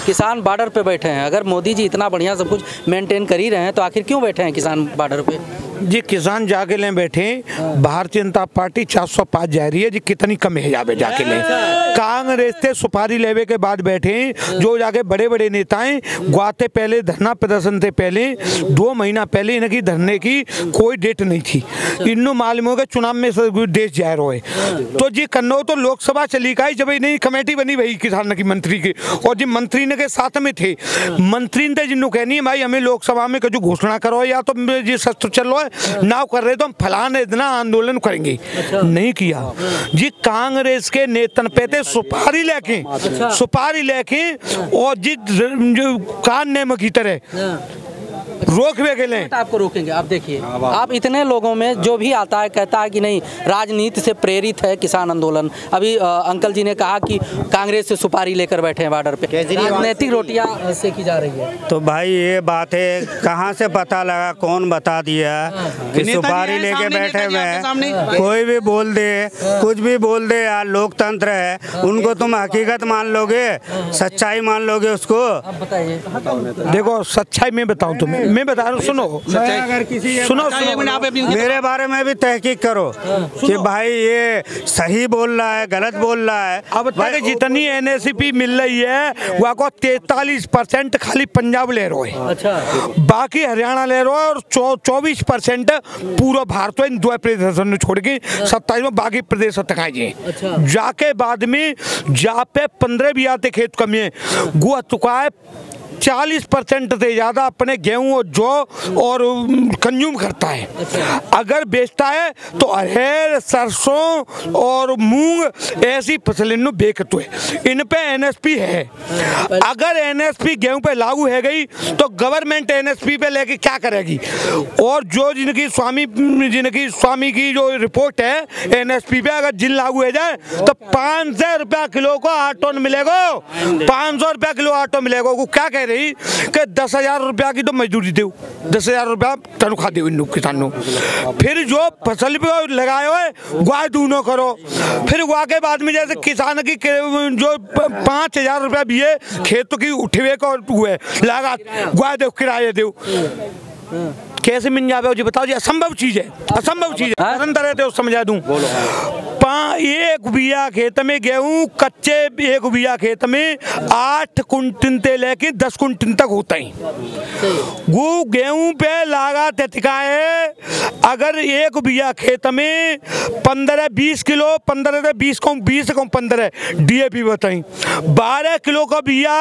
किसान बॉर्डर पे बैठे हैं। अगर मोदी जी इतना बढ़िया सब कुछ मेंटेन कर ही रहे हैं तो आखिर क्यों बैठे हैं किसान बॉर्डर पे? जी किसान जाके लें बैठे, भारतीय जनता पार्टी 405 जा रही है जी, कितनी कम है जावे जाके लें। कांग्रेस से सुपारी लेवे के बाद बैठे जो जाके बड़े बड़े नेताएं गुआते पहले धरना प्रदर्शन से पहले 2 महीना पहले इनकी धरने की कोई डेट नहीं थी। इन्हों मालूम हो गया चुनाव में देश जा रहा है तो जी कन्नो तो लोकसभा चली गई जब नहीं कमेटी बनी भाई किसान की मंत्री की, और जी मंत्री ने के साथ में थे मंत्री ने जिन्हों कहनी है भाई हमें लोकसभा में कुछ घोषणा करो या तो जी शस्त्र चल रहा है नाव कर रहे तो हम फलाने इतना आंदोलन करेंगे। नहीं किया जी, कांग्रेस के नेतन पे थे सुपारी लेके और जी कान नेम की तरह रोकवे के लिए आपको रोकेंगे। आप देखिए, आप इतने लोगों में जो भी आता है कहता है कि नहीं राजनीति से प्रेरित है किसान आंदोलन। अभी अंकल जी ने कहा कि कांग्रेस से सुपारी लेकर बैठे हैं बॉर्डर पे, राजनीतिक रोटियां सेकी जा रही है। तो भाई ये बात है कहाँ से पता लगा, कौन बता दिया कि सुपारी लेके बैठे हुए हैं? कोई भी बोल दे, कुछ भी बोल दे यार, लोकतंत्र है। उनको तुम हकीकत मान लोगे, सच्चाई मान लोगे उसको? बताइए। देखो सच्चाई में बताऊं तुम्हें, मैं बता रहा हूँ, अगर किसी सुनो मेरे बारे में भी तहकीक करो कि भाई ये सही बोल रहा है गलत बोल रहा है। अब तक जितनी एनएसपी मिल रही है वह को 43% खाली पंजाब ले रहा है, अच्छा बाकी हरियाणा ले रहा है, और 24% पूरा भारत दो प्रदेश छोड़ के 27 में बाकी प्रदेश तकाए जाके बाद में जहाँ पे 15 भी आते खेत कमी है गुआ चुका है 40% से ज्यादा अपने गेहूं और जौ और कंज्यूम करता है। अगर बेचता है तो अरहर सरसों और मूंग ऐसी फसलें बेचते हैं। इन पे एनएसपी है। अगर एनएसपी गेहूं पे लागू है गई तो गवर्नमेंट एनएसपी पे लेके क्या करेगी? और जो जिनकी स्वामी की जो रिपोर्ट है एनएसपी पे अगर जिन लागू हो जाए तो 500 रुपया किलो को आटो मिलेगा, 500 रुपया किलो आटो मिलेगा। वो क्या कह रही कि 10,000 रुपया की तो मजदूरी दो, 10,000 रुपया तनख्वाह दो इन किसानों। फिर जो फसल पे लगाए हुए गुआ दूनो करो, फिर गुआ के बाद में जैसे किसान की जो 5,000 रुपया भी है खेतों की उठवे को हुए लागत गुआ दो किराए दो, कैसे मिल जावे जी? बताओ जी, असंभव चीज है, असंभव चीज है। निरंतर रहते हो समझा दूं। 1 बिया खेत में गेहूं कच्चे 1 बिया खेत में 8 कुंटल से लेके 10 कुंटल तक होता ही। वो गेहूं पे लागत है अगर 1 बिया खेत में 15-20 किलो 15 से 20 को 20 को 15 डीएपी बताई, 12 किलो का बिया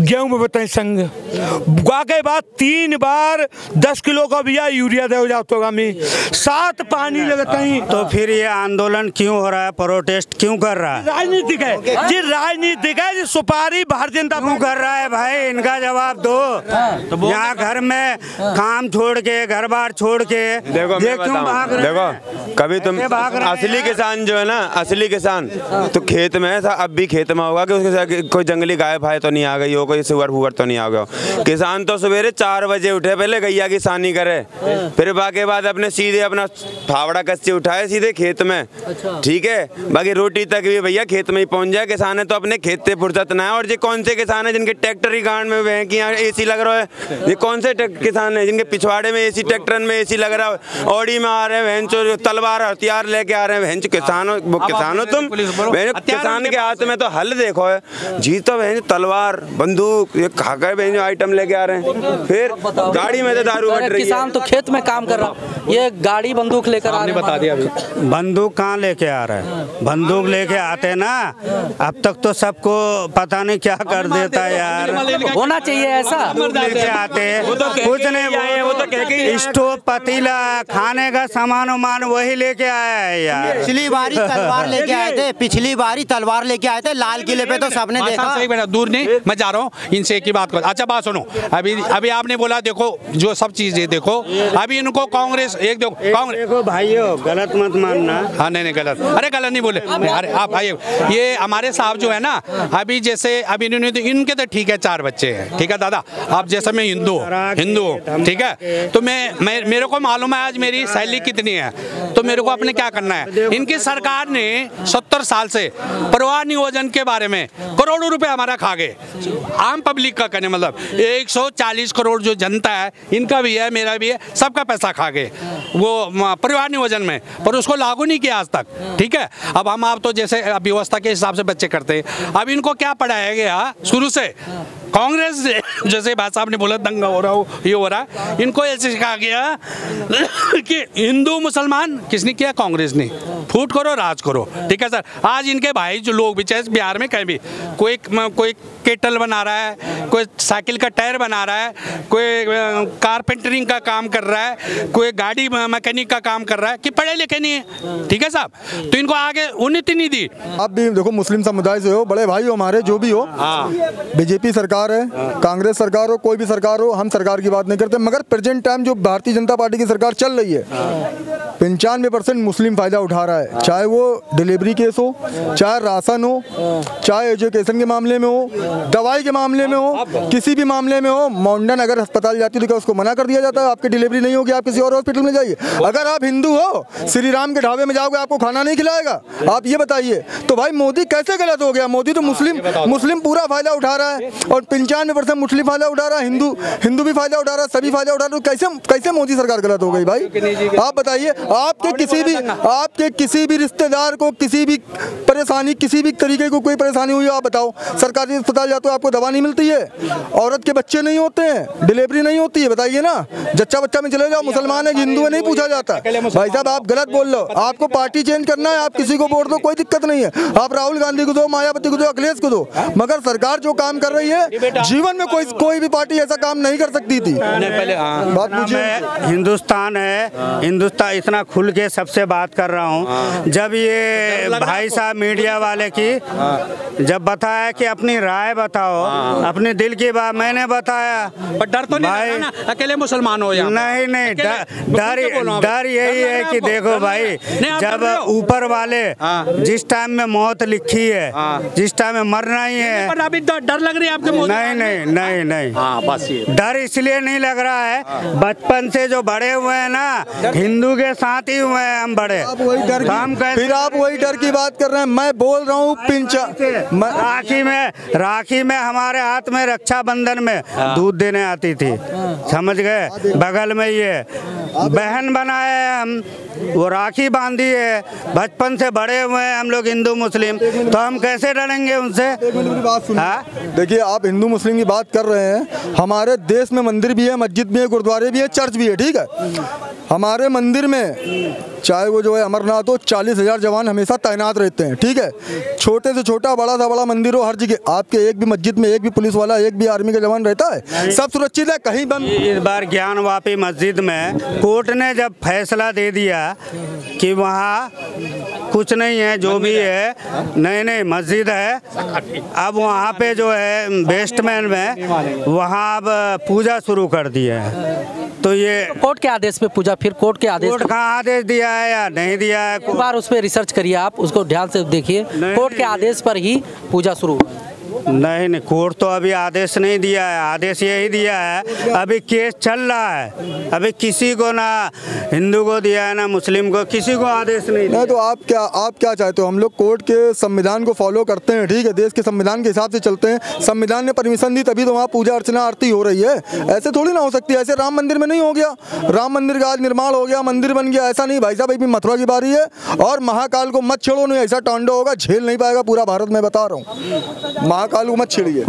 गेहूं में बताई संग गुआ के बाद 3 बार 10 किलो का बिया यूरिया दे हो जाता होगा में 7 पानी लगता ही। तो फिर ये आंदोलन क्यों हो रहा है, प्रोटेस्ट क्यों कर रहा है? राजनीतिक है जी, राजनीतिक है जी। सुपारी भारतीय जनता क्यों कर रहा है भाई, इनका जवाब दो। तो यहाँ घर में काम छोड़ के घर बार छोड़ के देखो देखो कभी तुम असली किसान जो है ना, असली किसान तो खेत में ऐसा अब भी खेत में होगा कि उसके साथ कोई जंगली गाय भाई तो नहीं आ गई हो, कोई सुअर फुअर तो नहीं आ गया। किसान तो सवेरे 4 बजे उठे, पहले गैया की सानी करे, फिर बाकी बाद अपने सीधे अपना फावड़ा कच्ची उठाए सीधे खेत में, ठीक है। बाकी रोटी तक भी भैया खेत में ही पहुंच जाए। किसान है तो अपने खेत से फुर्सत ना है। और ये कौन से किसान है जिनके ट्रैक्टर ही गांड में है कि यहाँ एसी लग रहा है? ये कौन से किसान है जिनके पिछवाड़े में एसी, ट्रैक्टर में एसी लग रहा है, ऑडी में आ रहे हैं भैंचो तलवार हथियार लेके आ रहे हैं भैंचो। किसानों तुम किसान के हाथ में तो हल देखो है जी, तो तलवार बंदूक ये खा गए आइटम लेके आ रहे हैं, फिर गाड़ी में तो दारू बट रही है। किसान तो खेत में काम कर रहा, ये गाड़ी बंदूक लेकर आ रहे हैं। बता दिया अभी बंदूक कहाँ लेके आ रहा है? बंदूक लेके आते ना, अब तक तो सबको पता नहीं क्या कर देता है यार। होना चाहिए ऐसा। लेके आते कुछ नहीं, वो तो स्टोव पतीला खाने का सामान उमान वही लेके आया है यार। पिछली बारी तलवार लेके आए थे, पिछली बारी तलवार लेके आए थे लाल किले पे, तो सबने देखा। सही बेटा, दूर नहीं मैं जा रहा हूँ, इनसे एक ही बात कर। अच्छा बात सुनो, अभी आपने बोला देखो जो सब चीजें देखो देखो अभी इनको कांग्रेस एक देखो भाइयों, गलत मत मानना। हाँ नहीं गलत, अरे गलत नहीं बोले, अरे आप आइए, ये हमारे साहब जो है ना, अभी जैसे अभी इन्होंने तो इनके तो ठीक है 4 बच्चे हैं, ठीक है दादा, आप जैसे मैं हिंदू हूँ, ठीक है, तो मैं मेरे को मालूम है आज मेरी सैलरी कितनी है, तो मेरे को अपने क्या करना है। इनकी सरकार ने 70 साल से परिवार नियोजन के बारे में करोड़ों रुपए हमारा खा गए, आम पब्लिक का कहने मतलब 140 करोड़ जो जनता है, इनका भी है मेरा भी है, सबका पैसा खा गए वो परिवार नियोजन में, पर उसको लागू नहीं किया आज तक, ठीक है। अब हम आप तो जैसे व्यवस्था के हिसाब से बच्चे करते हैं, अब इनको क्या पढ़ाया गया शुरू से, कांग्रेस जैसे भाई साहब ने बोला दंगा हो रहा हो, ये हो रहा, इनको ऐसे सिखाया गया कि हिंदू मुसलमान किसने किया, कांग्रेस ने, फूट करो राज करो, ठीक है सर। आज इनके भाई जो लोग भी चाहे बिहार में कहीं भी कोई केटल बना रहा है, कोई साइकिल का टायर बना रहा है, कोई कारपेंटरिंग का काम कर रहा है, कोई गाड़ी मैकेनिक का काम कर रहा है, कि पढ़े लिखे नहीं है, ठीक है साहब, तो इनको आगे उन्नति नहीं दी। आप भी देखो मुस्लिम समुदाय से हो, बड़े भाई हो हमारे, जो भी हो, बीजेपी सरकार है, कांग्रेस सरकार हो, कोई भी सरकार हो, हम सरकार की बात नहीं करते, मगर प्रेजेंट टाइम जो भारतीय जनता पार्टी की सरकार चल रही है, 95% मुस्लिम फायदा उठा रहा है, चाहे वो डिलीवरी केस हो, चाहे राशन हो, चाहे एजुकेशन के मामले में हो, दवाई के मामले में हो, किसी भी मामले में हो। मॉडर्न अगर अस्पताल जाती है तो क्या उसको मना कर दिया जाता है, आपकी डिलीवरी नहीं होगी, आप किसी और हॉस्पिटल में जाइए। अगर आप हिंदू हो, श्री राम के ढाबे में जाओगे, आपको खाना नहीं खिलाएगा, आप ये बताइए। तो भाई मोदी कैसे गलत हो गया? मोदी तो मुस्लिम पूरा फायदा उठा रहा है, और 95% मुस्लिम फायदा उठा रहा है, हिंदू भी फायदा उठा रहा है, सभी फायदा उठा रहे, तो कैसे मोदी सरकार गलत हो गई भाई? आप बताइए, आपके किसी भी रिश्तेदार को किसी भी परेशानी, किसी भी तरीके को कोई परेशानी हुई, आप बताओ, सरकारी अस्पताल जाते हो आपको दवा नहीं मिलती है, औरत के बच्चे नहीं होते हैं, डिलीवरी नहीं होती है, बताइए ना। जच्चा बच्चा में चले जाओ, मुसलमान है हिंदू है नहीं पूछा जाता। भाई साहब आप गलत बोल रहे हो, आपको पार्टी चेंज करना है, आप किसी को वोट दो, कोई दिक्कत नहीं है, आप राहुल गांधी को दो, मायावती को दो, अखिलेश को दो, मगर सरकार जो काम कर रही है, जीवन में कोई भी पार्टी ऐसा काम नहीं कर सकती थी। बात पूछिए। हिंदुस्तान है, हिंदुस्तान इतना खुल के सबसे बात कर रहा हूँ। जब ये भाई साहब मीडिया वाले की जब बताया कि अपनी राय बताओ, अपने दिल की बात, मैंने बताया, पर डर तो नहीं ना, अकेले मुसलमान हो या नहीं, डर यही है कि देखो भाई, जब ऊपर वाले जिस टाइम में मौत लिखी है, जिस टाइम में मरना ही है, पर अभी डर लग रही है आपके? नहीं, बस डर इसलिए नहीं लग रहा है, बचपन से जो बड़े हुए हैं ना, हिंदू के साथ ही हुए हैं हम बड़े, फिर आप वही डर की बात कर रहे हैं। मैं बोल रहा हूँ राखी में हमारे हाथ में रक्षाबंधन में दूध देने आती थी, समझ गए, बगल में ये बहन बनाए हम, वो राखी बांधी है, बचपन से बड़े हुए हैं हम लोग हिंदू मुस्लिम, तो हम कैसे डरेंगे उनसे? देखिए आप हिंदू मुस्लिम की बात कर रहे हैं, हमारे देश में मंदिर भी है, मस्जिद भी है, गुरुद्वारे भी है, चर्च भी है, ठीक है। हमारे मंदिर में चाहे वो जो है अमरनाथ हो, 40,000 जवान हमेशा तैनात रहते हैं, ठीक है। छोटे से छोटा, बड़ा से बड़ा मंदिर हो, हर जगह आपके एक भी मस्जिद में एक भी पुलिस वाला, एक भी आर्मी का जवान रहता है, सब सुरक्षित है, कहीं बंद। इस बार ज्ञानवापी मस्जिद में कोर्ट ने जब फैसला दे दिया कि वहाँ कुछ नहीं है, जो भी है, नहीं मस्जिद है, अब वहाँ पे जो है वेस्टमैन में वहाँ अब पूजा शुरू कर दिया है। तो ये कोर्ट के आदेश पे पूजा, फिर कोर्ट के आदेश, कोर्ट कहाँ आदेश दिया है या नहीं दिया है? एक बार उस पर रिसर्च करिए, आप उसको ध्यान से देखिए, कोर्ट के आदेश पर ही पूजा शुरू हुआ है। नहीं, कोर्ट तो अभी आदेश नहीं दिया है, आदेश यही दिया है, अभी केस चल रहा है, अभी किसी को ना हिंदू को दिया है ना मुस्लिम को, किसी को आदेश नहीं दिया। तो आप क्या चाहते हो? हम लोग कोर्ट के संविधान को फॉलो करते हैं, ठीक है, देश के संविधान के हिसाब से चलते हैं, संविधान ने परमिशन दी तभी तो वहाँ पूजा अर्चना आरती हो रही है, ऐसे थोड़ी ना हो सकती है। ऐसे राम मंदिर में नहीं हो गया, राम मंदिर का आज निर्माण हो गया, मंदिर बन गया, ऐसा नहीं भाई साहब, अभी मथुरा की बारी है, और महाकाल को मत छेड़ो, नहीं ऐसा टांडो होगा, झेल नहीं पाएगा पूरा भारत, मैं बता रहा हूँ, महाकाल को मत छेड़िए।